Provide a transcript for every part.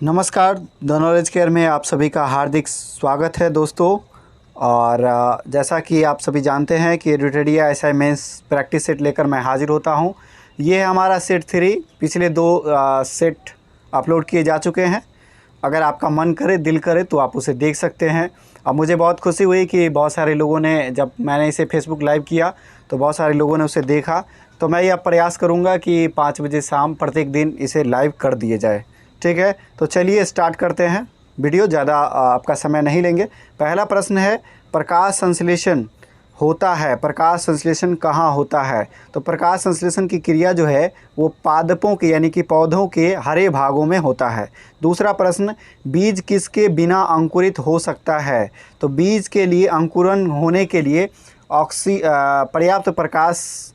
नमस्कार, the knowledge care में आप सभी का हार्दिक स्वागत है दोस्तों। और जैसा कि आप सभी जानते हैं कि रुटेडिया एसआई मेंस प्रैक्टिस सेट लेकर मैं हाज़िर होता हूं। ये है हमारा सेट 3। पिछले 2 सेट अपलोड किए जा चुके हैं। अगर आपका मन करे, दिल करे तो आप उसे देख सकते हैं। अब मुझे बहुत खुशी हुई कि बहुत सारे लोगों ने, जब मैंने इसे फेसबुक लाइव किया तो बहुत सारे लोगों ने उसे देखा। तो मैं यह प्रयास करूँगा कि 5 बजे शाम प्रत्येक दिन इसे लाइव कर दिए जाए। ठीक है, तो चलिए स्टार्ट करते हैं वीडियो। ज़्यादा आपका समय नहीं लेंगे। पहला प्रश्न है, प्रकाश संश्लेषण होता है, प्रकाश संश्लेषण कहाँ होता है? तो प्रकाश संश्लेषण की क्रिया जो है वो पादपों के यानी कि पौधों के हरे भागों में होता है। दूसरा प्रश्न, बीज किसके बिना अंकुरित हो सकता है? तो बीज के लिए अंकुरन होने के लिए पर्याप्त प्रकाश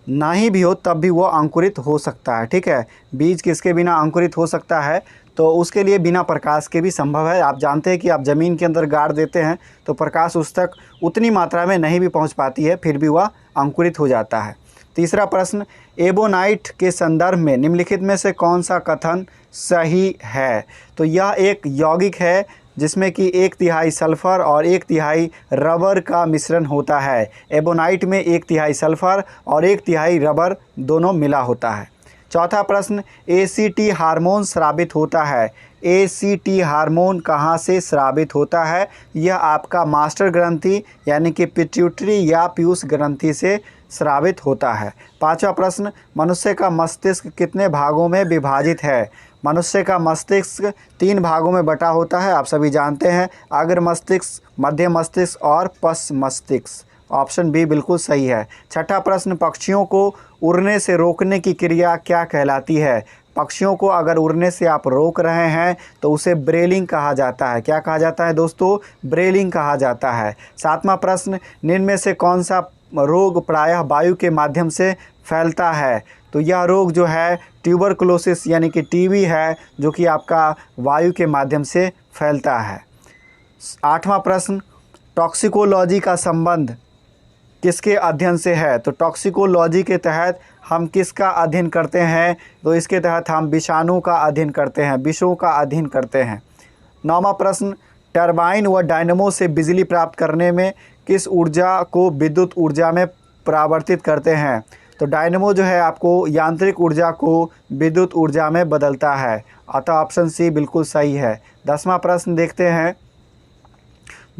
नहीं भी हो तब भी वो अंकुरित हो सकता है। ठीक है, बीज किसके बिना अंकुरित हो सकता है? तो उसके लिए बिना प्रकाश के भी संभव है। आप जानते हैं कि आप ज़मीन के अंदर गाड़ देते हैं तो प्रकाश उस तक उतनी मात्रा में नहीं भी पहुंच पाती है, फिर भी वह अंकुरित हो जाता है। तीसरा प्रश्न, एबोनाइट के संदर्भ में निम्नलिखित में से कौन सा कथन सही है? तो यह एक यौगिक है जिसमें कि 1/3 सल्फ़र और 1/3 रबर का मिश्रण होता है। एबोनाइट में 1/3 सल्फ़र और 1/3 रबर दोनों मिला होता है। चौथा प्रश्न, एसीटी हार्मोन स्रावित होता है। एसीटी हार्मोन कहाँ से स्रावित होता है? यह आपका मास्टर ग्रंथि यानी कि पिट्यूटरी या पीयूष ग्रंथि से स्रावित होता है। पांचवा प्रश्न, मनुष्य का मस्तिष्क कितने भागों में विभाजित है? मनुष्य का मस्तिष्क 3 भागों में बटा होता है। आप सभी जानते हैं, अग्र मस्तिष्क, मध्य मस्तिष्क और पश्च मस्तिष्क। ऑप्शन बी बिल्कुल सही है। छठा प्रश्न, पक्षियों को उड़ने से रोकने की क्रिया क्या कहलाती है? पक्षियों को अगर उड़ने से आप रोक रहे हैं तो उसे ब्रेलिंग कहा जाता है। क्या कहा जाता है दोस्तों? ब्रेलिंग कहा जाता है। सातवां प्रश्न, निम्न में से कौन सा रोग प्रायः वायु के माध्यम से फैलता है? तो यह रोग जो है ट्यूबरकुलोसिस यानी कि टीबी है, जो कि आपका वायु के माध्यम से फैलता है। आठवां प्रश्न, टॉक्सिकोलॉजी का संबंध किसके अध्ययन से है? तो टॉक्सिकोलॉजी के तहत हम किसका अध्ययन करते हैं? तो इसके तहत हम विषाणु का अध्ययन करते हैं, विषों का अध्ययन करते हैं। नौवां प्रश्न, टरबाइन व डायनमो से बिजली प्राप्त करने में किस ऊर्जा को विद्युत ऊर्जा में परिवर्तित करते हैं? तो डायनमो जो है आपको यांत्रिक ऊर्जा को विद्युत ऊर्जा में बदलता है, अतः ऑप्शन सी बिल्कुल सही है। 10वां प्रश्न देखते हैं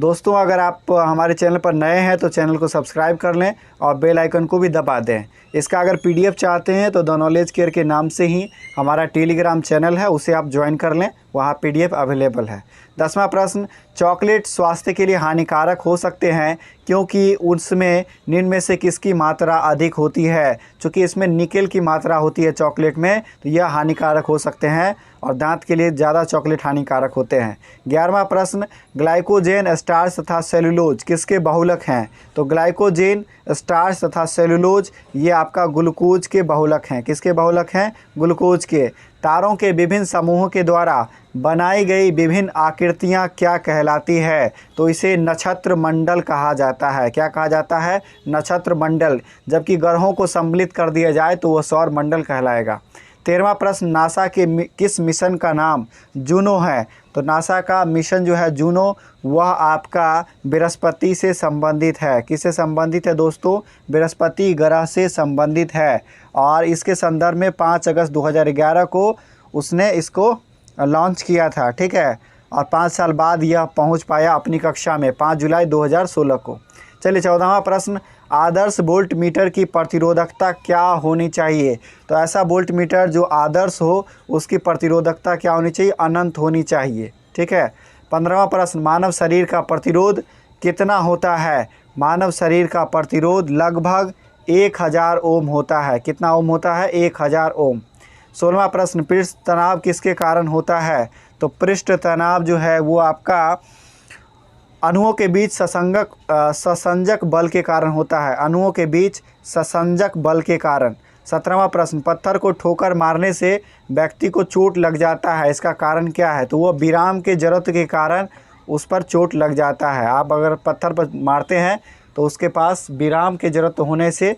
दोस्तों। अगर आप हमारे चैनल पर नए हैं तो चैनल को सब्सक्राइब कर लें और बेल आइकन को भी दबा दें। इसका अगर पीडीएफ चाहते हैं तो द नॉलेज केयर के नाम से ही हमारा टेलीग्राम चैनल है, उसे आप ज्वाइन कर लें, वहाँ पीडीएफ अवेलेबल है। 10वां प्रश्न, चॉकलेट स्वास्थ्य के लिए हानिकारक हो सकते हैं क्योंकि उसमें निम्न में से किसकी मात्रा अधिक होती है? चूँकि इसमें निकेल की मात्रा होती है चॉकलेट में, तो यह हानिकारक हो सकते हैं और दांत के लिए ज़्यादा चॉकलेट हानिकारक होते हैं। 11वां प्रश्न, ग्लाइकोजेन, स्टार्च तथा सेलुलोज किसके बहुलक हैं? तो ग्लाइकोजेन, स्टार्च तथा सेलुलोज ये आपका ग्लूकोज के बहुलक हैं। किसके बहुलक हैं? ग्लूकोज के। तारों के विभिन्न समूहों के द्वारा बनाई गई विभिन्न आकृतियाँ क्या कहलाती है? तो इसे नक्षत्र मंडल कहा जाता है। क्या कहा जाता है? नक्षत्र मंडल। जबकि ग्रहों को सम्मिलित कर दिया जाए तो वह सौर मंडल कहलाएगा। 13वां प्रश्न, नासा के किस मिशन का नाम जूनो है? तो नासा का मिशन जो है जूनो, वह आपका बृहस्पति से संबंधित है। किससे संबंधित है दोस्तों? बृहस्पति ग्रह से संबंधित है। और इसके संदर्भ में 5 अगस्त 2011 को उसने इसको लॉन्च किया था। ठीक है, और 5 साल बाद यह पहुंच पाया अपनी कक्षा में 5 जुलाई 2016 को। चलिए 14वां प्रश्न, आदर्श वोल्ट मीटर की प्रतिरोधकता क्या होनी चाहिए? तो ऐसा वोल्ट मीटर जो आदर्श हो उसकी प्रतिरोधकता क्या होनी चाहिए? अनंत होनी चाहिए। ठीक है। 15वां प्रश्न, मानव शरीर का प्रतिरोध कितना होता है? मानव शरीर का प्रतिरोध लगभग 1000 ओम होता है। कितना ओम होता है? 1000 ओम। 16वां प्रश्न, पृष्ठ तनाव किसके कारण होता है? तो पृष्ठ तनाव जो है वो आपका अणुओं के बीच ससंजक बल के कारण होता है। अणुओं के बीच ससंजक बल के कारण। 17वां प्रश्न, पत्थर को ठोकर मारने से व्यक्ति को चोट लग जाता है, इसका कारण क्या है? तो वो विराम के जरूरत के कारण उस पर चोट लग जाता है। आप अगर पत्थर पर मारते हैं तो उसके पास विराम की जरूरत होने से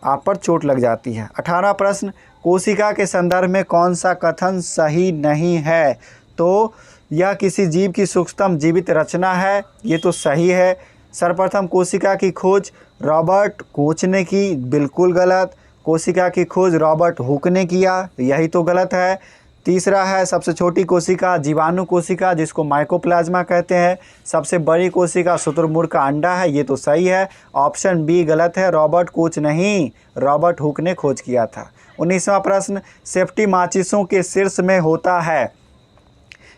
आप पर चोट लग जाती है। 18वां प्रश्न, कोशिका के संदर्भ में कौन सा कथन सही नहीं है? तो यह किसी जीव की सूक्ष्मतम जीवित रचना है, ये तो सही है। सर्वप्रथम कोशिका की खोज रॉबर्ट कोच ने की, बिल्कुल गलत। कोशिका की खोज रॉबर्ट हुक ने किया, यही तो गलत है। तीसरा है सबसे छोटी कोशिका जीवाणु कोशिका, जिसको माइकोप्लाज्मा कहते हैं। सबसे बड़ी कोशिका शुतुरमुर्ग का अंडा है, ये तो सही है। ऑप्शन बी गलत है, रॉबर्ट कोच नहीं, रॉबर्ट हुक ने खोज किया था। 19वां प्रश्न, सेफ्टी माचिसों के शीर्ष में होता है।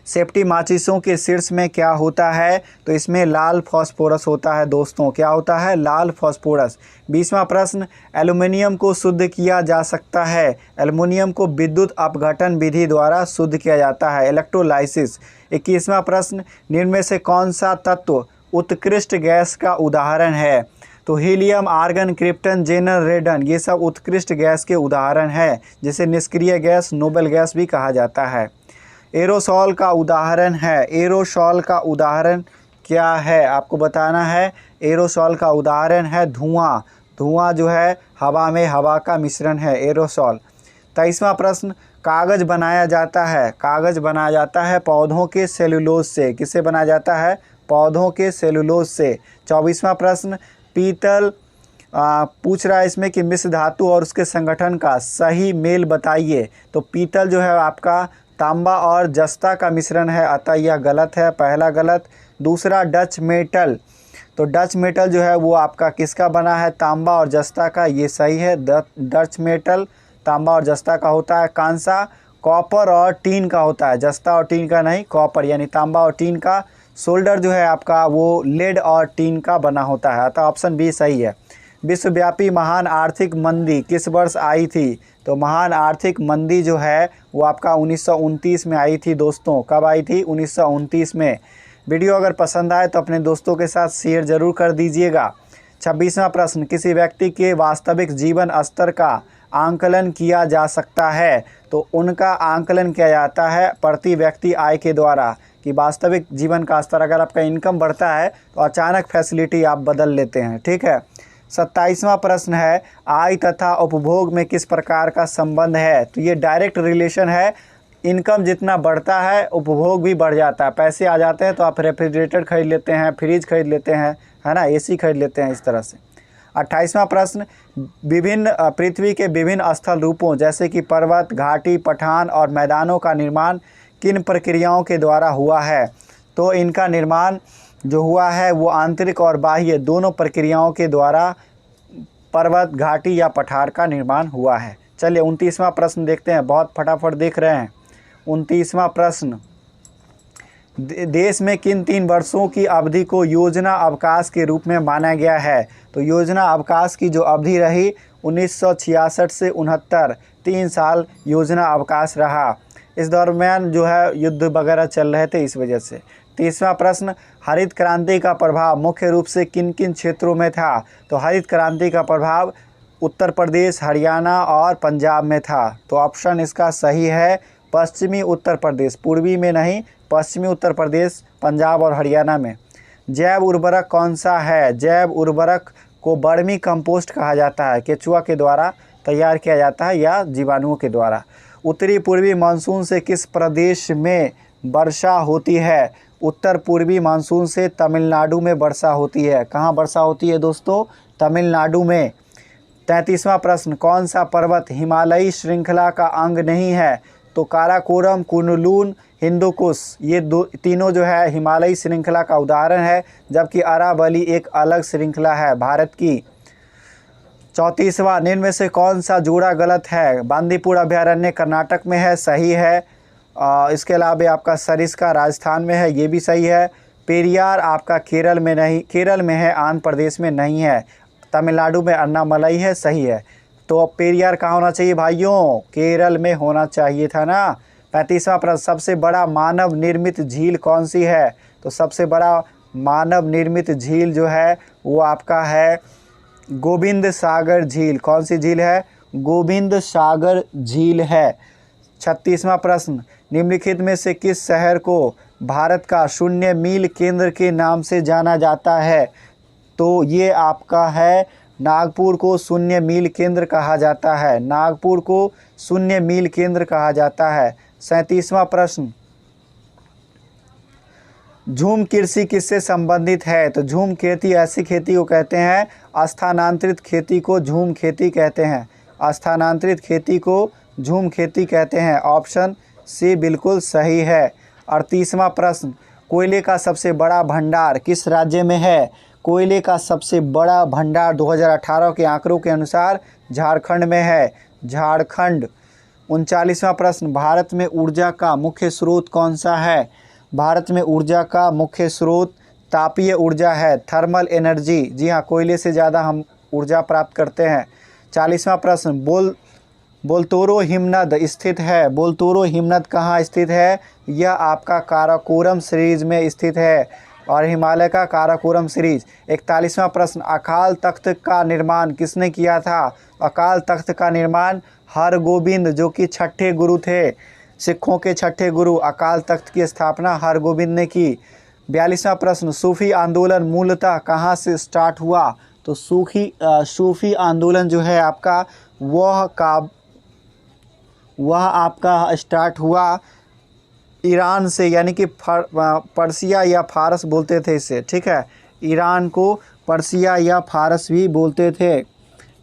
सेफ्टी माचिसों के शीर्ष में क्या होता है? तो इसमें लाल फास्फोरस होता है दोस्तों। क्या होता है? लाल फास्फोरस। 20वां प्रश्न, एल्युमिनियम को शुद्ध किया जा सकता है। एल्युमिनियम को विद्युत अपघटन विधि द्वारा शुद्ध किया जाता है, इलेक्ट्रोलाइसिस। 21वां प्रश्न, निम्न में से कौन सा तत्व उत्कृष्ट गैस का उदाहरण है? तो हीलियम, आर्गन, क्रिप्टन, जेनन, रेडन, ये सब उत्कृष्ट गैस के उदाहरण हैं, जिसे निष्क्रिय गैस, नोबेल गैस भी कहा जाता है। एरोसॉल का उदाहरण है। एरोसॉल का उदाहरण क्या है आपको बताना है। एरोसॉल का उदाहरण है धुआं। धुआं जो है हवा में, हवा का मिश्रण है एरोसॉल। 23वां प्रश्न, कागज़ बनाया जाता है। कागज़ बनाया जाता है पौधों के सेलुलोज से। किससे बनाया जाता है? पौधों के सेलुलोज से। 24वां प्रश्न, पीतल पूछ रहा है इसमें कि मिश्र धातु और उसके संगठन का सही मेल बताइए। तो पीतल जो है आपका तांबा और जस्ता का मिश्रण है, अतः यह गलत है, पहला गलत। दूसरा डच मेटल, तो डच मेटल जो है वो आपका किसका बना है? तांबा और जस्ता का, ये सही है। डच मेटल तांबा और जस्ता का होता है। कांसा कॉपर और टीन का होता है, जस्ता और टीन का नहीं, कॉपर यानी तांबा और टीन का। सोल्डर जो है आपका वो लेड और टीन का बना होता है, अतः ऑप्शन बी सही है। विश्वव्यापी महान आर्थिक मंदी किस वर्ष आई थी? तो महान आर्थिक मंदी जो है वो आपका 1929 में आई थी दोस्तों। कब आई थी? 1929 में। वीडियो अगर पसंद आए तो अपने दोस्तों के साथ शेयर ज़रूर कर दीजिएगा। 26वां प्रश्न, किसी व्यक्ति के वास्तविक जीवन स्तर का आंकलन किया जा सकता है। तो उनका आंकलन किया जाता है प्रति व्यक्ति आय के द्वारा, कि वास्तविक जीवन का स्तर, अगर आपका इनकम बढ़ता है तो अचानक फैसिलिटी आप बदल लेते हैं, ठीक है। 27वां प्रश्न है, आय तथा उपभोग में किस प्रकार का संबंध है? तो ये डायरेक्ट रिलेशन है। इनकम जितना बढ़ता है उपभोग भी बढ़ जाता है। पैसे आ जाते हैं तो आप रेफ्रिजरेटर खरीद लेते हैं, फ्रिज खरीद लेते हैं, है ना, एसी खरीद लेते हैं, इस तरह से। 28वां प्रश्न, विभिन्न पृथ्वी के विभिन्न स्थल रूपों जैसे कि पर्वत, घाटी, पठान और मैदानों का निर्माण किन प्रक्रियाओं के द्वारा हुआ है? तो इनका निर्माण जो हुआ है वो आंतरिक और बाह्य दोनों प्रक्रियाओं के द्वारा पर्वत, घाटी या पठार का निर्माण हुआ है। चलिए 29वां प्रश्न देखते हैं, बहुत फटाफट देख रहे हैं। 29वां प्रश्न, देश में किन 3 वर्षों की अवधि को योजना अवकाश के रूप में माना गया है? तो योजना अवकाश की जो अवधि रही 1966 से 69, 3 साल योजना अवकाश रहा। इस दरमियान जो है युद्ध वगैरह चल रहे थे, इस वजह से। 30वां प्रश्न, हरित क्रांति का प्रभाव मुख्य रूप से किन किन क्षेत्रों में था? तो हरित क्रांति का प्रभाव उत्तर प्रदेश, हरियाणा और पंजाब में था। तो ऑप्शन इसका सही है पश्चिमी उत्तर प्रदेश, पूर्वी में नहीं, पश्चिमी उत्तर प्रदेश, पंजाब और हरियाणा में। जैव उर्वरक कौन सा है? जैव उर्वरक को वर्मी कंपोस्ट कहा जाता है, केचुआ के द्वारा तैयार किया जाता है या जीवाणुओं के द्वारा। उत्तरी पूर्वी मानसून से किस प्रदेश में वर्षा होती है? उत्तर पूर्वी मानसून से तमिलनाडु में वर्षा होती है। कहाँ वर्षा होती है दोस्तों? तमिलनाडु में। 33वां प्रश्न, कौन सा पर्वत हिमालयी श्रृंखला का अंग नहीं है? तो काराकोरम, कुनलुन, हिंदुकुश, ये तीनों जो है हिमालयी श्रृंखला का उदाहरण है, जबकि अरावली एक अलग श्रृंखला है भारत की। 34वां, निम्न में से कौन सा जोड़ा गलत है? बांदीपुर अभयारण्य कर्नाटक में है, सही है। इसके अलावा आपका सरिस्का राजस्थान में है, ये भी सही है। पेरियार आपका केरल में नहीं, केरल में है, आंध्र प्रदेश में नहीं है। तमिलनाडु में अन्नामलई है, सही है। तो पेरियार कहाँ होना चाहिए भाइयों? केरल में होना चाहिए था ना। 35वां प्रश्न, सबसे बड़ा मानव निर्मित झील कौन सी है? तो सबसे बड़ा मानव निर्मित झील जो है वो आपका है गोविंद सागर झील। कौन सी झील है? गोविंद सागर झील है। 36वां प्रश्न, निम्नलिखित में से किस शहर को भारत का शून्य मील केंद्र के नाम से जाना जाता है? तो ये आपका है नागपुर को शून्य मील केंद्र कहा जाता है। नागपुर को शून्य मील केंद्र कहा जाता है। 37वां प्रश्न, झूम कृषि किससे संबंधित है? तो झूम खेती ऐसी खेती को कहते हैं, स्थानांतरित खेती को झूम खेती कहते हैं। स्थानांतरित खेती को झूम खेती कहते हैं। ऑप्शन सी बिल्कुल सही है। 38वां प्रश्न, कोयले का सबसे बड़ा भंडार किस राज्य में है? कोयले का सबसे बड़ा भंडार 2018 के आंकड़ों के अनुसार झारखंड में है। झारखंड। 39वां प्रश्न, भारत में ऊर्जा का मुख्य स्रोत कौन सा है? भारत में ऊर्जा का मुख्य स्रोत तापीय ऊर्जा है, थर्मल एनर्जी। जी हाँ, कोयले से ज़्यादा हम ऊर्जा प्राप्त करते हैं। 40वां प्रश्न, बोलतोरो हिमनद स्थित है। बोलतोरो हिमनद कहाँ स्थित है? यह आपका काराकोरम सीरीज में स्थित है और हिमालय का काराकोरम सीरीज। 41वां प्रश्न, अकाल तख्त का निर्माण किसने किया था? अकाल तख्त का निर्माण हरगोबिंद, जो कि छठे गुरु थे, सिखों के छठे गुरु। अकाल तख्त की स्थापना हरगोबिंद ने की। 42वां प्रश्न, सूफी आंदोलन मूलतः कहाँ से स्टार्ट हुआ? तो सूफी आंदोलन जो है आपका वह आपका स्टार्ट हुआ ईरान से, यानी कि पर्सिया या फारस बोलते थे इसे, ठीक है। ईरान को पर्सिया या फारस भी बोलते थे।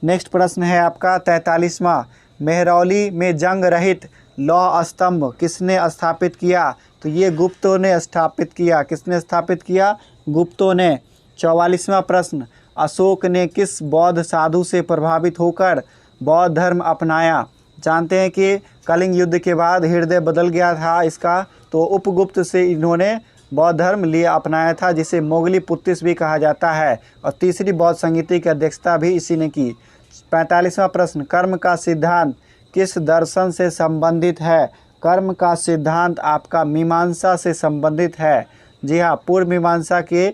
नेक्स्ट प्रश्न है आपका 43वां, मेहरौली में जंग रहित लौह स्तंभ किसने स्थापित किया? तो ये गुप्तों ने स्थापित किया। किसने स्थापित किया? गुप्तों ने। 44वां प्रश्न, अशोक ने किस बौद्ध साधु से प्रभावित होकर बौद्ध धर्म अपनाया? जानते हैं कि कलिंग युद्ध के बाद हृदय बदल गया था इसका, तो उपगुप्त से इन्होंने बौद्ध धर्म लिया अपनाया था, जिसे मोगली पुत्तिस भी कहा जाता है। और तीसरी बौद्ध संगीति की अध्यक्षता भी इसी ने की। 45वां प्रश्न, कर्म का सिद्धांत किस दर्शन से संबंधित है? कर्म का सिद्धांत आपका मीमांसा से संबंधित है। जी हाँ, पूर्व मीमांसा के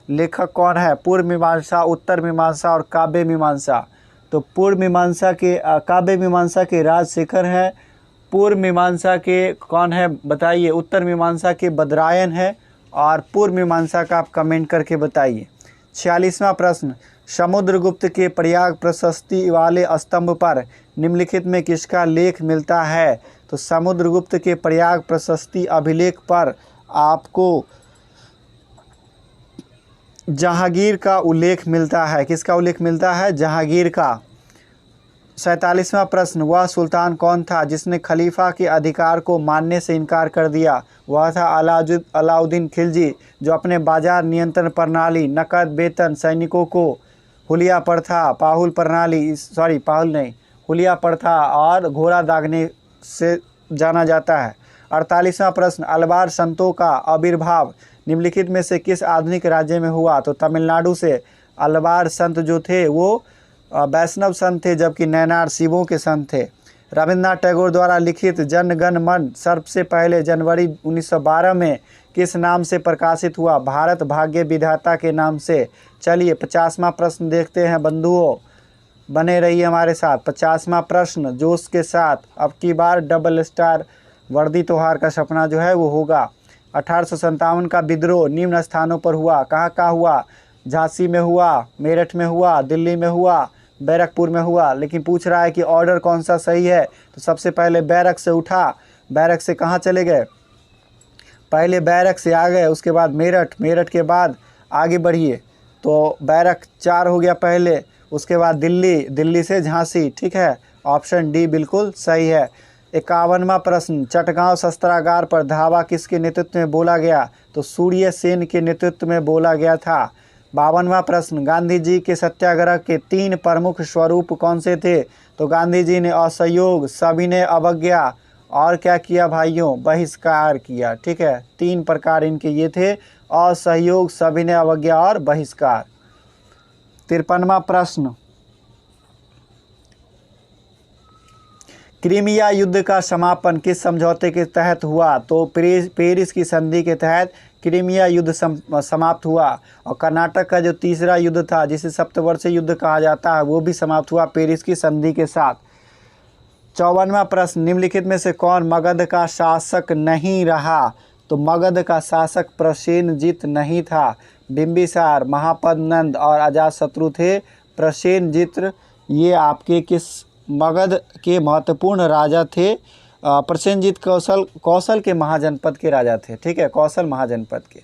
लेखक कौन है? पूर्व मीमांसा, उत्तर मीमांसा और काव्य मीमांसा। तो पूर्व मीमांसा के काव्य मीमांसा के राजशेखर है। पूर्व मीमांसा के कौन है बताइए? उत्तर मीमांसा के बदरायन है। और पूर्व मीमांसा का आप कमेंट करके बताइए। 46वां प्रश्न, समुद्रगुप्त के प्रयाग प्रशस्ति वाले स्तंभ पर निम्नलिखित में किसका लेख मिलता है? तो समुद्रगुप्त के प्रयाग प्रशस्ति अभिलेख पर आपको जहांगीर का उल्लेख मिलता है। किसका उल्लेख मिलता है? जहांगीर का। 47वां प्रश्न, वह सुल्तान कौन था जिसने खलीफा के अधिकार को मानने से इनकार कर दिया? वह था अलाउद्दीन खिलजी, जो अपने बाजार नियंत्रण प्रणाली, नकद वेतन, सैनिकों को हुलिया प्रथा, हुलिया प्रथा और घोड़ा दागने से जाना जाता है। 48वां प्रश्न, अलवार संतों का आविर्भाव निम्नलिखित में से किस आधुनिक राज्य में हुआ? तो तमिलनाडु से अलवार संत जो थे वो वैष्णव संत थे, जबकि नैनार शिवों के संत थे। रविन्द्रनाथ टैगोर द्वारा लिखित जन गण मन सबसे पहले जनवरी 1912 में किस नाम से प्रकाशित हुआ? भारत भाग्य विधाता के नाम से। चलिए 50वां प्रश्न देखते हैं बंधुओं, बने रहिए हमारे साथ। 50वां प्रश्न जोश के साथ, अब की बार डबल स्टार वर्दी त्योहार का सपना जो है वो होगा। 1857 का विद्रोह निम्न स्थानों पर हुआ। कहाँ कहाँ हुआ? झांसी में हुआ, मेरठ में हुआ, दिल्ली में हुआ, बैरकपुर में हुआ। लेकिन पूछ रहा है कि ऑर्डर कौन सा सही है? तो सबसे पहले बैरक से उठा, बैरक से कहाँ चले गए? पहले बैरक से आ गए, उसके बाद मेरठ, मेरठ के बाद आगे बढ़िए तो बैरक 4 हो गया पहले, उसके बाद दिल्ली, दिल्ली से झांसी, ठीक है। ऑप्शन डी बिल्कुल सही है। 51वां प्रश्न, चटगांव शस्त्रागार पर धावा किसके नेतृत्व में बोला गया? तो सूर्य सेन के नेतृत्व में बोला गया था। 52वां प्रश्न, गांधी जी के सत्याग्रह के 3 प्रमुख स्वरूप कौन से थे? तो गांधी जी ने असहयोग, सविनय अवज्ञा और क्या किया भाइयों? बहिष्कार किया, ठीक है। 3 प्रकार इनके ये थे, असहयोग, सविनय अवज्ञा और बहिष्कार। 53वां प्रश्न, क्रीमिया युद्ध का समापन किस समझौते के तहत हुआ? तो पेरिस की संधि के तहत क्रीमिया युद्ध समाप्त हुआ। और कर्नाटक का जो तीसरा युद्ध था, जिसे सप्तवर्षीय युद्ध कहा जाता है, वो भी समाप्त हुआ पेरिस की संधि के साथ। 54वां प्रश्न, निम्नलिखित में से कौन मगध का शासक नहीं रहा? तो मगध का शासक प्रसेनजित नहीं था। बिंबिसार, महापद्नंद और अजातशत्रु थे। प्रसेनजित ये आपके किस मगध के महत्वपूर्ण राजा थे? प्रसेनजित कौशल के महाजनपद के राजा थे, ठीक है, कौशल महाजनपद के।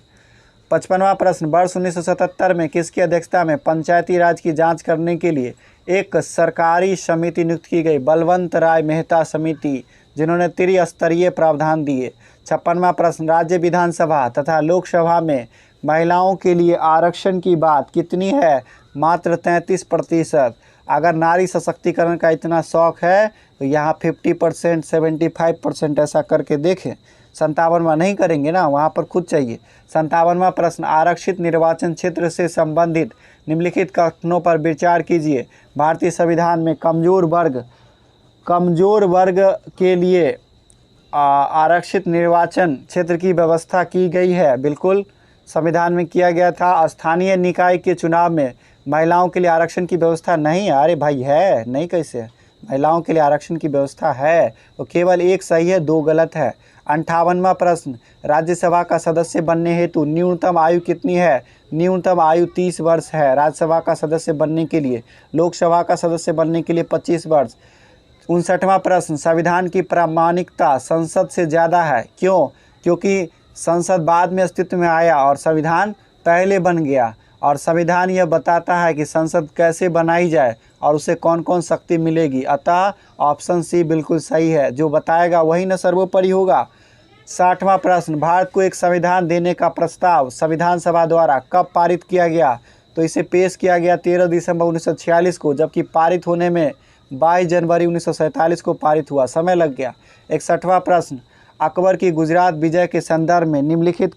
55वां प्रश्न, वर्ष 1977 में किसकी अध्यक्षता में पंचायती राज की जांच करने के लिए एक सरकारी समिति नियुक्त की गई? बलवंत राय मेहता समिति, जिन्होंने त्रिस्तरीय प्रावधान दिए। 56वां प्रश्न, राज्य विधानसभा तथा लोकसभा में महिलाओं के लिए आरक्षण की बात कितनी है? मात्र 33%। अगर नारी सशक्तिकरण का इतना शौक है तो यहाँ 50%, 75% ऐसा करके देखें। 57वां नहीं करेंगे ना, वहाँ पर खुद चाहिए। 57वां प्रश्न, आरक्षित निर्वाचन क्षेत्र से संबंधित निम्नलिखित कथनों पर विचार कीजिए। भारतीय संविधान में कमजोर वर्ग के लिए आरक्षित निर्वाचन क्षेत्र की व्यवस्था की गई है। बिल्कुल संविधान में किया गया था। स्थानीय निकाय के चुनाव में महिलाओं के लिए आरक्षण की व्यवस्था नहीं है। अरे भाई है, नहीं कैसे? महिलाओं के लिए आरक्षण की व्यवस्था है, तो केवल एक सही है, 2 गलत है। 58वां प्रश्न, राज्यसभा का सदस्य बनने हेतु न्यूनतम आयु कितनी है? न्यूनतम आयु 30 वर्ष है राज्यसभा का सदस्य बनने के लिए। लोकसभा का सदस्य बनने के लिए 25 वर्ष। 59वां प्रश्न, संविधान की प्रामाणिकता संसद से ज़्यादा है, क्यों? क्योंकि संसद बाद में अस्तित्व में आया और संविधान पहले बन गया, और संविधान यह बताता है कि संसद कैसे बनाई जाए और उसे कौन कौन शक्ति मिलेगी। अतः ऑप्शन सी बिल्कुल सही है, जो बताएगा वही न सर्वोपरि होगा। 60वां प्रश्न, भारत को एक संविधान देने का प्रस्ताव संविधान सभा द्वारा कब पारित किया गया? तो इसे पेश किया गया 13 दिसंबर 1946 को, जबकि पारित होने में 22 जनवरी 1947 को पारित हुआ, समय लग गया। 61वां प्रश्न, अकबर की गुजरात विजय के संदर्भ में निम्नलिखित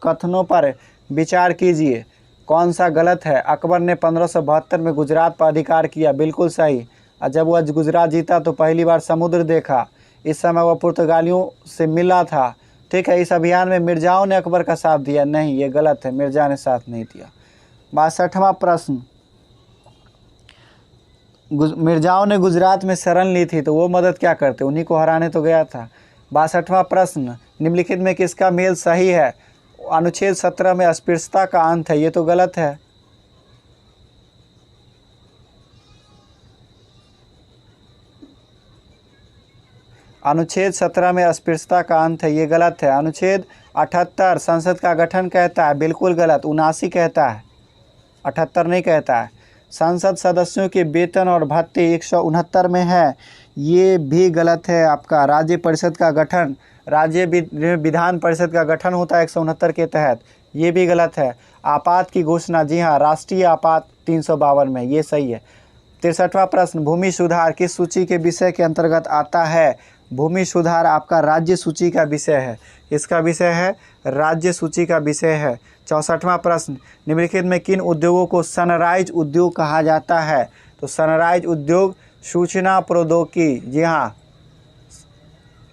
कथनों पर विचार कीजिए। कौन सा गलत है? अकबर ने 1572 में गुजरात पर अधिकार किया, बिल्कुल सही। और जब वह गुजरात जीता तो पहली बार समुद्र देखा। इस समय वह पुर्तगालियों से मिला था। ठीक है, इस अभियान में मिर्जाओं ने अकबर का साथ दिया, नहीं, ये गलत है, मिर्जा ने साथ नहीं दिया। 62वां प्रश्न, मिर्जाओं ने गुजरात में शरण ली थी तो वो मदद क्या करते? उन्हीं को हराने तो गया था। 62वां प्रश्न, निम्नलिखित में किसका मेल सही है? अनुच्छेद 17 में अस्पृश्यता का अंत है, ये तो गलत है। अनुच्छेद 17 में अस्पृश्यता का अंत है, ये गलत है। अनुच्छेद 78 संसद का गठन कहता है, बिल्कुल गलत। 79 कहता है, 78 नहीं कहता है। संसद सदस्यों के वेतन और भत्ते 169 में है, ये भी गलत है आपका। राज्य परिषद का गठन, राज्य विधान परिषद का गठन होता है 169 के तहत, ये भी गलत है। आपात की घोषणा, जी हाँ, राष्ट्रीय आपात 352 में, ये सही है। 63वां प्रश्न, भूमि सुधार किस सूची के विषय के अंतर्गत आता है? भूमि सुधार आपका राज्य सूची का विषय है। इसका विषय है राज्य सूची का विषय है। 64वां प्रश्न, निम्नलिखित में किन उद्योगों को सनराइज उद्योग कहा जाता है? तो सनराइज उद्योग सूचना प्रौद्योगिकी, जी हाँ,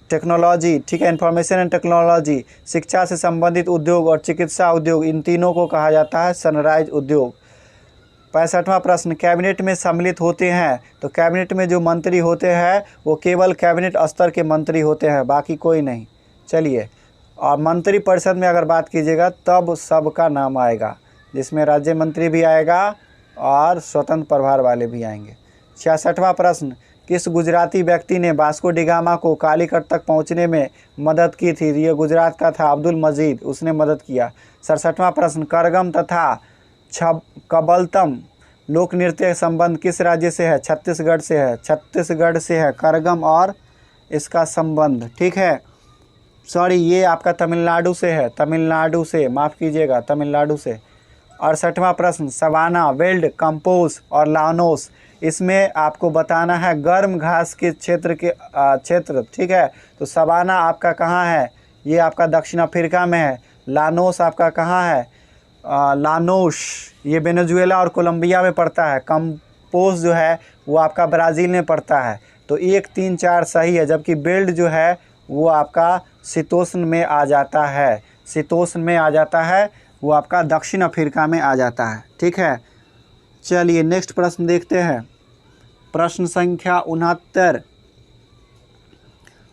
टेक्नोलॉजी, ठीक है, इंफॉर्मेशन एंड टेक्नोलॉजी, शिक्षा से संबंधित उद्योग और चिकित्सा उद्योग, इन तीनों को कहा जाता है सनराइज उद्योग। 65वां प्रश्न, कैबिनेट में सम्मिलित होते हैं, तो कैबिनेट में जो मंत्री होते हैं वो केवल कैबिनेट स्तर के मंत्री होते हैं, बाकी कोई नहीं। चलिए, और मंत्री परिषद में अगर बात कीजिएगा तब सबका नाम आएगा, जिसमें राज्य मंत्री भी आएगा और स्वतंत्र प्रभार वाले भी आएंगे। 66वां प्रश्न, किस गुजराती व्यक्ति ने वास्को डी गामा को कालीकट तक पहुंचने में मदद की थी? ये गुजरात का था अब्दुल मजीद, उसने मदद किया। 67वां प्रश्न, करगम तथा कबलतम लोक नृत्य संबंध किस राज्य से है? छत्तीसगढ़ से है, छत्तीसगढ़ से है करगम और इसका संबंध, ठीक है। सॉरी, ये आपका तमिलनाडु से है, तमिलनाडु से, माफ़ कीजिएगा, तमिलनाडु से। 68वां प्रश्न, सवाना, वेल्ड, कंपोज और लानोस, इसमें आपको बताना है गर्म घास के क्षेत्र, ठीक है। तो सवाना आपका कहाँ है? ये आपका दक्षिण अफ्रीका में है। लानोस आपका कहाँ है? लानोस ये वेनेजुएला और कोलंबिया में पड़ता है। कंपोज जो है वो आपका ब्राज़ील में पड़ता है। तो 1, 3, 4 सही है, जबकि बेल्ट जो है वो आपका शीतोष्ण में आ जाता है, शीतोष्ण में आ जाता है, वो आपका दक्षिण अफ्रीका में आ जाता है, ठीक है। चलिए नेक्स्ट प्रश्न देखते हैं। प्रश्न संख्या 69,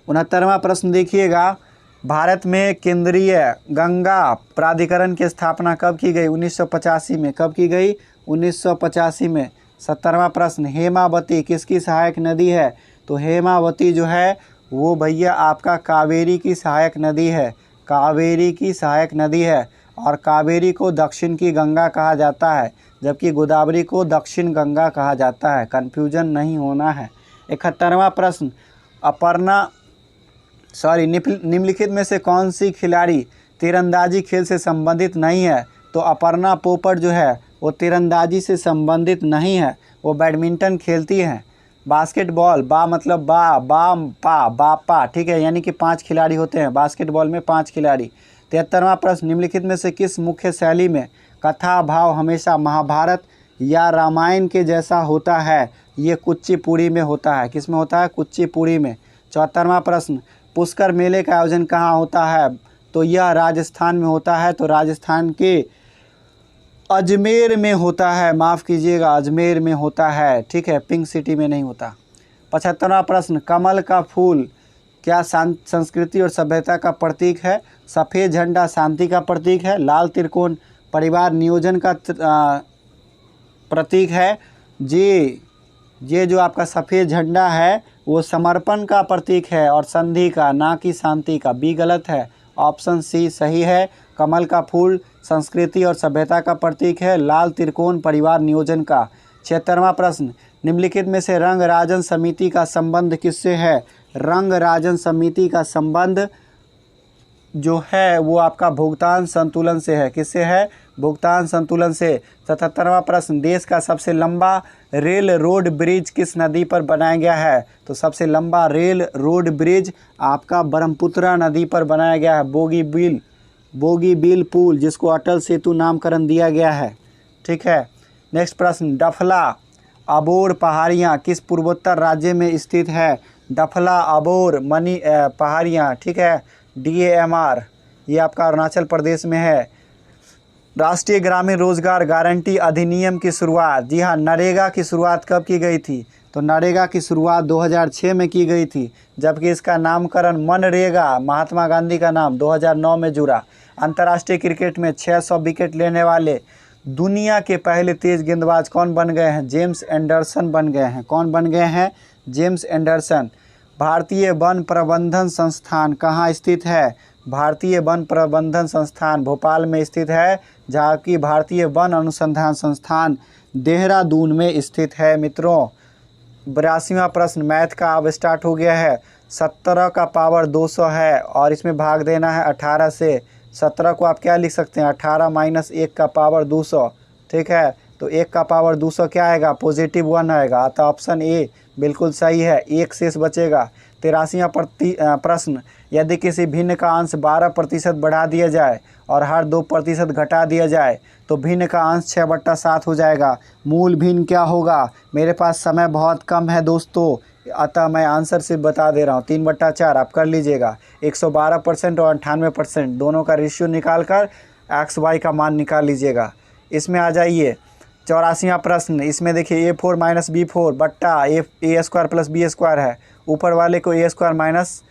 69वां प्रश्न देखिएगा। भारत में केंद्रीय गंगा प्राधिकरण की स्थापना कब की गई? 1985 में। कब की गई? 1985 में। 70वां प्रश्न, हेमावती किसकी सहायक नदी है? तो हेमावती जो है वो भैया आपका कावेरी की सहायक नदी है, कावेरी की सहायक नदी है। और कावेरी को दक्षिण की गंगा कहा जाता है, जबकि गोदावरी को दक्षिण गंगा कहा जाता है। कन्फ्यूजन नहीं होना है। 71वां प्रश्न, निम्नलिखित में से कौन सी खिलाड़ी तीरंदाजी खेल से संबंधित नहीं है? तो अपर्णा पोपट जो है वो तीरंदाजी से संबंधित नहीं है, वो बैडमिंटन खेलती हैं। बास्केटबॉल, बा मतलब बापा, ठीक है, यानी कि 5 खिलाड़ी होते हैं बास्केटबॉल में, 5 खिलाड़ी। 73वां प्रश्न, निम्नलिखित में से किस मुख्य शैली में कथा भाव हमेशा महाभारत या रामायण के जैसा होता है? ये कुचिपुड़ी में होता है। किस में होता है? कुचिपुड़ी में। 74वां प्रश्न, पुष्कर मेले का आयोजन कहाँ होता है? तो यह राजस्थान में होता है, तो राजस्थान के अजमेर में होता है, माफ़ कीजिएगा अजमेर में होता है, ठीक है, पिंक सिटी में नहीं होता। 75वां प्रश्न, कमल का फूल क्या संस्कृति और सभ्यता का प्रतीक है? सफ़ेद झंडा शांति का प्रतीक है। लाल त्रिकोण परिवार नियोजन का प्रतीक है। ये जो आपका सफ़ेद झंडा है वो समर्पण का प्रतीक है और संधि का, ना कि शांति का। बी गलत है, ऑप्शन सी सही है। कमल का फूल संस्कृति और सभ्यता का प्रतीक है, लाल त्रिकोण परिवार नियोजन का। 76वां प्रश्न, निम्नलिखित में से रंग राजन समिति का संबंध किससे है? रंग राजन समिति का संबंध जो है वो आपका भुगतान संतुलन से है। किससे है? भुगतान संतुलन से। 77वां प्रश्न, देश का सबसे लंबा रेल रोड ब्रिज किस नदी पर बनाया गया है? तो सबसे लंबा रेल रोड ब्रिज आपका ब्रह्मपुत्र नदी पर बनाया गया है, बोगीबील पुल, जिसको अटल सेतु नामकरण दिया गया है, ठीक है। नेक्स्ट प्रश्न, डफला अबोर पहाड़ियाँ किस पूर्वोत्तर राज्य में स्थित है? डफला अबोर पहाड़ियाँ, ठीक है, DAMR, ये आपका अरुणाचल प्रदेश में है। राष्ट्रीय ग्रामीण रोजगार गारंटी अधिनियम की शुरुआत, जी हाँ, नरेगा की शुरुआत कब की गई थी? तो नरेगा की शुरुआत 2006 में की गई थी, जबकि इसका नामकरण मनरेगा, महात्मा गांधी का नाम, 2009 में जुड़ा। अंतर्राष्ट्रीय क्रिकेट में 600 विकेट लेने वाले दुनिया के पहले तेज गेंदबाज कौन बन गए हैं? जेम्स एंडरसन बन गए हैं। कौन बन गए हैं? James Anderson. भारतीय वन प्रबंधन संस्थान कहाँ स्थित है? भारतीय वन प्रबंधन संस्थान भोपाल में स्थित है, जबकि भारतीय वन अनुसंधान संस्थान देहरादून में स्थित है। मित्रों, 82वां प्रश्न मैथ का अब स्टार्ट हो गया है। 17 का पावर 200 है और इसमें भाग देना है 18 से। 17 को आप क्या लिख सकते हैं? 18 माइनस 1 का पावर 200, ठीक है। तो 1 का पावर 200 क्या आएगा? +1 आएगा। तो ऑप्शन ए बिल्कुल सही है, 1 शेष बचेगा। 83वां प्रश्न, यदि किसी भिन्न का अंश 12% बढ़ा दिया जाए और हर 2% घटा दिया जाए तो भिन्न का अंश 6/7 हो जाएगा। मूल भिन्न क्या होगा? मेरे पास समय बहुत कम है दोस्तों, अतः मैं आंसर सिर्फ बता दे रहा हूँ। 3/4 आप कर लीजिएगा। 112% और 98% दोनों का रेशियो निकाल कर XY का मान निकाल लीजिएगा। इसमें आ जाइए 84वां प्रश्न, इसमें देखिए A4 - B4 बट्टा A² + B² है। ऊपर वाले को A²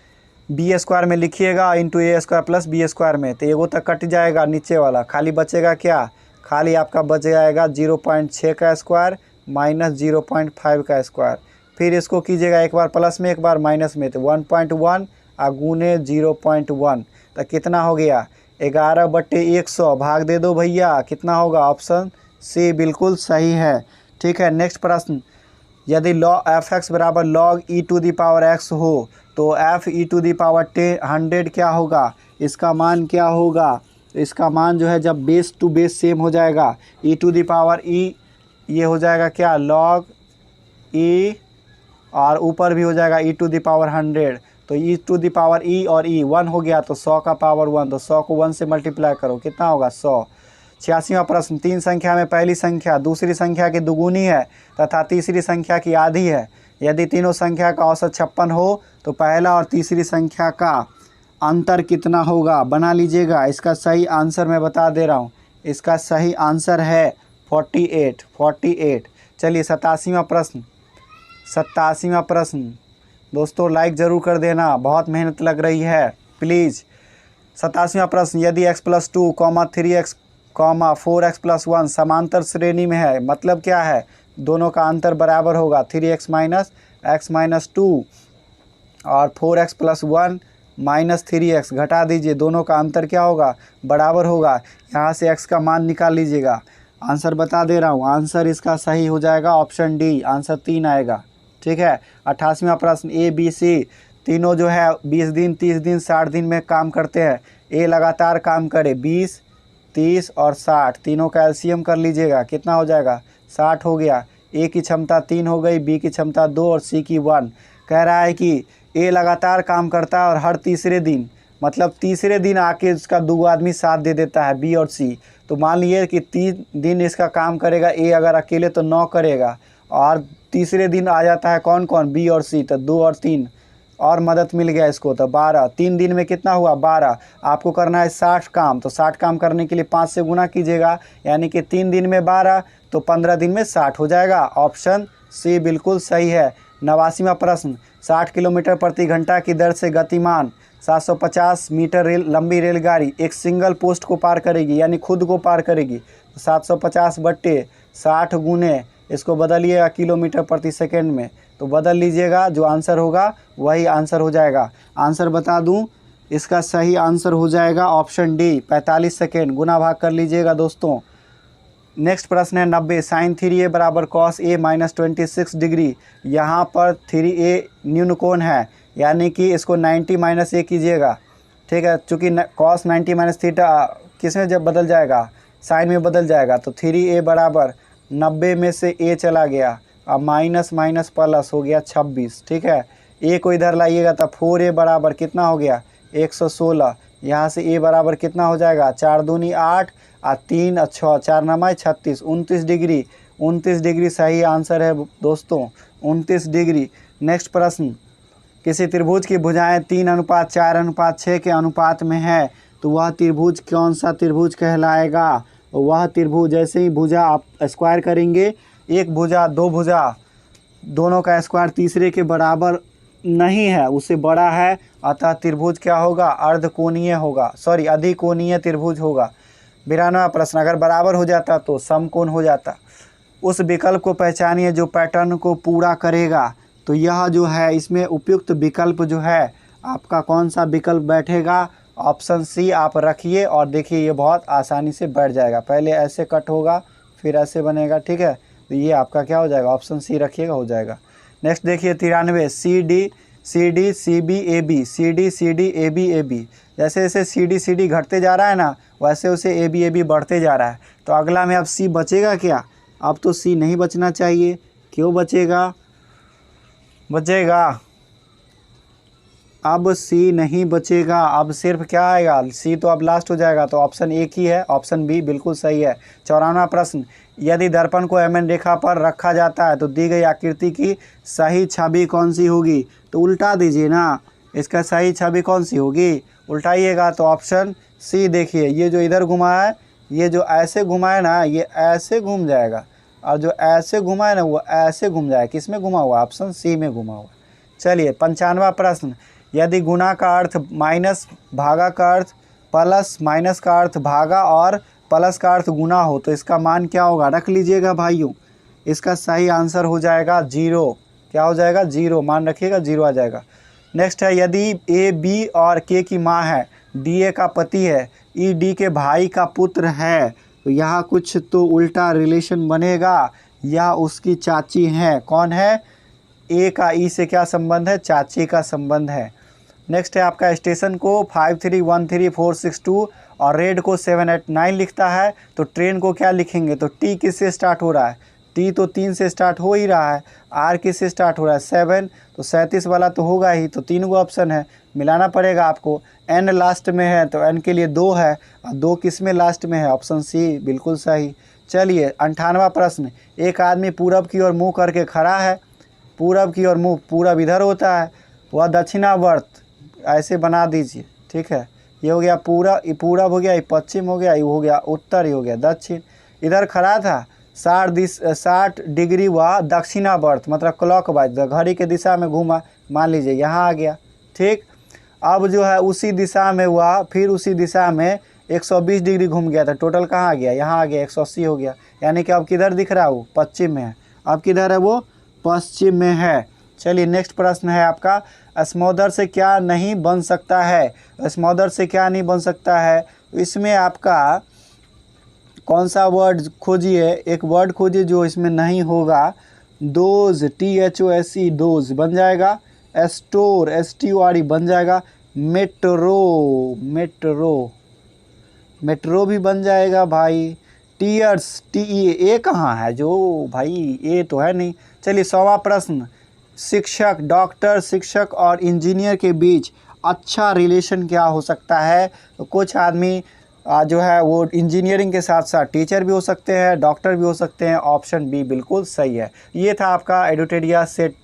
- B² में लिखिएगा इंटू A² + B² में, तो एगो तक कट जाएगा नीचे वाला, खाली बचेगा क्या? खाली आपका बच जाएगा 0.6 का स्क्वायर - 0.5 का स्क्वायर। फिर इसको कीजिएगा एक बार प्लस में एक बार माइनस में, तो 1.1 गुने 0.1, तो कितना हो गया? 11/100 भाग दे दो भैया, कितना होगा? ऑप्शन सी बिल्कुल सही है, ठीक है। नेक्स्ट प्रश्न, यदि fx बराबर log e⁻x हो तो f(e⁻100) क्या होगा? इसका मान क्या होगा? इसका मान जो है जब बेस टू बेस सेम हो जाएगा, e⁻e ये हो जाएगा क्या? log e, और ऊपर भी हो जाएगा e⁻100, तो e⁻e और e 1 हो गया तो 100 का पावर 1, तो 100 को 1 से मल्टीप्लाई करो, कितना होगा? 100। 86वां प्रश्न, 3 संख्या में पहली संख्या दूसरी संख्या की दुगुनी है तथा तीसरी संख्या की आधी है। यदि तीनों संख्या का औसत 56 हो तो पहला और तीसरी संख्या का अंतर कितना होगा? बना लीजिएगा। इसका सही आंसर मैं बता दे रहा हूँ, इसका सही आंसर है 48। चलिए 87वां प्रश्न दोस्तों, लाइक ज़रूर कर देना, बहुत मेहनत लग रही है प्लीज़। 87वां प्रश्न, यदि x + 2, 3x, 4x + 1 समांतर श्रेणी में है, मतलब क्या है? दोनों का अंतर बराबर होगा, 3x - x - 2 और 4x + 1 -3x घटा दीजिए, दोनों का अंतर क्या होगा, बराबर होगा। यहाँ से x का मान निकाल लीजिएगा। आंसर बता दे रहा हूँ, आंसर इसका सही हो जाएगा ऑप्शन डी, आंसर 3 आएगा। ठीक है। 88वां प्रश्न, ए बी सी तीनों जो है 20 दिन, 30 दिन, 60 दिन में काम करते हैं। ए लगातार काम करे 20, 30 और 60, तीनों का एलसीएम कर लीजिएगा, कितना हो जाएगा, 60 हो गया। ए की क्षमता 3 हो गई, बी की क्षमता 2 और सी की 1। कह रहा है कि ए लगातार काम करता है और हर तीसरे दिन, मतलब तीसरे दिन आके उसका 2 आदमी साथ दे देता है, बी और सी। तो मान लीजिए कि 3 दिन इसका काम करेगा ए, अगर अकेले तो 9 करेगा, और तीसरे दिन आ जाता है कौन कौन, बी और सी, तो 2 और 3 और मदद मिल गया इसको, तो 12। 3 दिन में कितना हुआ, 12। आपको करना है 60 काम, तो 60 काम करने के लिए 5 से गुना कीजिएगा, यानी कि 3 दिन में 12 तो 15 दिन में 60 हो जाएगा। ऑप्शन सी बिल्कुल सही है। 89वां प्रश्न, 60 किलोमीटर प्रति घंटा की दर से गतिमान 750 मीटर लंबी रेलगाड़ी एक सिंगल पोस्ट को पार करेगी, यानी खुद को पार करेगी। तो 750 बट्टे 60 गुने, इसको बदलिएगा किलोमीटर प्रति सेकंड में, तो बदल लीजिएगा, जो आंसर होगा वही आंसर हो जाएगा। आंसर बता दूं, इसका सही आंसर हो जाएगा ऑप्शन डी, 45 सेकेंड। गुना भाग कर लीजिएगा दोस्तों। नेक्स्ट प्रश्न है 90, साइन 3a बराबर कॉस a -26 डिग्री। यहाँ पर 3a न्यून कोण है, यानी कि इसको 90 - a कीजिएगा। ठीक है, चूँकि कॉस 90 - थीटा किस में जब बदल जाएगा, साइन में बदल जाएगा, तो 3a बराबर 90 में से a चला गया, अब माइनस माइनस प्लस हो गया 26। ठीक है, a को इधर लाइएगा तो 4a बराबर कितना हो गया, 116। यहाँ से a बराबर कितना हो जाएगा, 4 दूनी 8 और 3 और 6, 4 9 36, 29 डिग्री। 29 डिग्री सही आंसर है दोस्तों, 29 डिग्री। नेक्स्ट प्रश्न, किसी त्रिभुज की भुजाएं 3:4:6 के अनुपात में है, तो वह त्रिभुज कौन सा त्रिभुज कहलाएगा। वह त्रिभुज, जैसे ही भुजा आप स्क्वायर करेंगे, एक भुजा दो भुजा दोनों का स्क्वायर तीसरे के बराबर नहीं है, उससे बड़ा है, अतः त्रिभुज क्या होगा, अर्धकोणीय होगा, सॉरी अधिकोणीय त्रिभुज होगा। 92वां प्रश्न, अगर बराबर हो जाता तो समकोण हो जाता। उस विकल्प को पहचानिए जो पैटर्न को पूरा करेगा। तो यह जो है, इसमें उपयुक्त विकल्प जो है आपका कौन सा विकल्प बैठेगा, ऑप्शन सी आप रखिए और देखिए ये बहुत आसानी से बैठ जाएगा। पहले ऐसे कट होगा, फिर ऐसे बनेगा। ठीक है, तो ये आपका क्या हो जाएगा, ऑप्शन सी रखिएगा, हो जाएगा। नेक्स्ट देखिए 93, C D C B A B, C D A B. जैसे जैसे सी डी घटते जा रहा है ना, वैसे वैसे ए बी बढ़ते जा रहा है। तो अगला में अब सी बचेगा क्या, अब तो सी नहीं बचना चाहिए। क्यों बचेगा, अब सी नहीं बचेगा, अब सिर्फ क्या आएगा, सी तो अब लास्ट हो जाएगा, तो ऑप्शन एक ही है, ऑप्शन बी बिल्कुल सही है। 94वां प्रश्न, यदि दर्पण को एम एन रेखा पर रखा जाता है तो दी गई आकृति की सही छवि कौन सी होगी। तो उल्टा दीजिए ना, इसका सही छवि कौन सी होगी, उल्टाइएगा, तो ऑप्शन सी देखिए, ये जो इधर घुमा है, ये जो ऐसे घुमा है ना, ये ऐसे घूम जाएगा, और जो ऐसे घुमा है ना वो ऐसे घूम जाएगा। किस में घुमा हुआ, ऑप्शन सी में घुमा हुआ। चलिए 95वां प्रश्न, यदि गुना का अर्थ माइनस, भागा का अर्थ प्लस, माइनस का अर्थ भागा और प्लस का अर्थ गुना हो, तो इसका मान क्या होगा, रख लीजिएगा भाइयों। इसका सही आंसर हो जाएगा 0। क्या हो जाएगा, 0, मान रखिएगा, 0 आ जाएगा। नेक्स्ट है, यदि ए बी और के की माँ है, डी ए का पति है, ई डी के भाई का पुत्र है, तो यहाँ कुछ तो उल्टा रिलेशन बनेगा। यह उसकी चाची है, कौन है, ए का ई से क्या संबंध है, चाची का संबंध है। नेक्स्ट है आपका, स्टेशन को 5313 और रेड को 789 लिखता है, तो ट्रेन को क्या लिखेंगे, तो टी किस से स्टार्ट हो रहा है, टी तो 3 से स्टार्ट हो ही रहा है, आर किस से स्टार्ट हो रहा है, 7, तो 37 वाला तो होगा ही, तो 3 गो ऑप्शन है, मिलाना पड़ेगा आपको। एन लास्ट में है तो एन के लिए 2 है, और 2 किस में लास्ट में है, ऑप्शन सी बिल्कुल सही। चलिए 98वां प्रश्न, एक आदमी पूरब की ओर मुँह करके खड़ा है, पूरब की ओर मुँह, पूरब इधर होता है, वह दक्षिणावर्त ऐसे बना दीजिए। ठीक है, ये हो गया पूरब हो गया, ये पश्चिम हो गया, ये हो गया उत्तर, ये हो गया दक्षिण। इधर खड़ा था 60 डिग्री वह दक्षिणावर्त, मतलब क्लॉकवाइज, घड़ी के दिशा में घूमा, मान लीजिए यहाँ आ गया। ठीक, अब जो है उसी दिशा में हुआ, फिर उसी दिशा में 120 डिग्री घूम गया था, टोटल कहाँ आ गया, यहाँ आ गया, 180 हो गया, यानी कि अब किधर दिख रहा है वो, पश्चिम में है। अब किधर है वो, पश्चिम में है। चलिए नेक्स्ट प्रश्न है आपका, स्मॉदर से क्या नहीं बन सकता है? स्मॉदर से क्या नहीं बन सकता है? इसमें आपका कौन सा वर्ड खोजिए, एक वर्ड खोजिए जो इसमें नहीं होगा। डोज, THOSE डोज बन जाएगा। स्टोर, STORE बन जाएगा। मेट्रो, मेट्रो, मेट्रो भी बन जाएगा भाई। टीयर्स, TEA कहाँ है जो भाई, ए तो है नहीं। चलिए 100वां प्रश्न, शिक्षक, डॉक्टर, शिक्षक और इंजीनियर के बीच अच्छा रिलेशन क्या हो सकता है? तो कुछ आदमी जो है वो इंजीनियरिंग के साथ साथ टीचर भी हो सकते हैं, डॉक्टर भी हो सकते हैं। ऑप्शन बी बिल्कुल सही है। ये था आपका एडुटेडिया सेट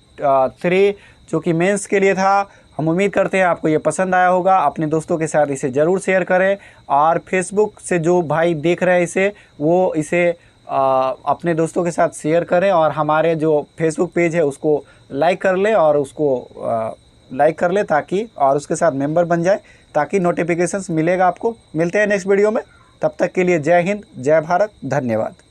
3 जो कि मेंस के लिए था। हम उम्मीद करते हैं आपको ये पसंद आया होगा। अपने दोस्तों के साथ इसे ज़रूर शेयर करें और फेसबुक से जो भाई देख रहे हैं इसे, वो इसे अपने दोस्तों के साथ शेयर करें और हमारे जो फेसबुक पेज है उसको लाइक कर ले और उसको लाइक कर ले ताकि और उसके साथ मेंबर बन जाए ताकि नोटिफिकेशंस मिलेगा आपको। मिलते हैं नेक्स्ट वीडियो में, तब तक के लिए जय हिंद, जय भारत, धन्यवाद।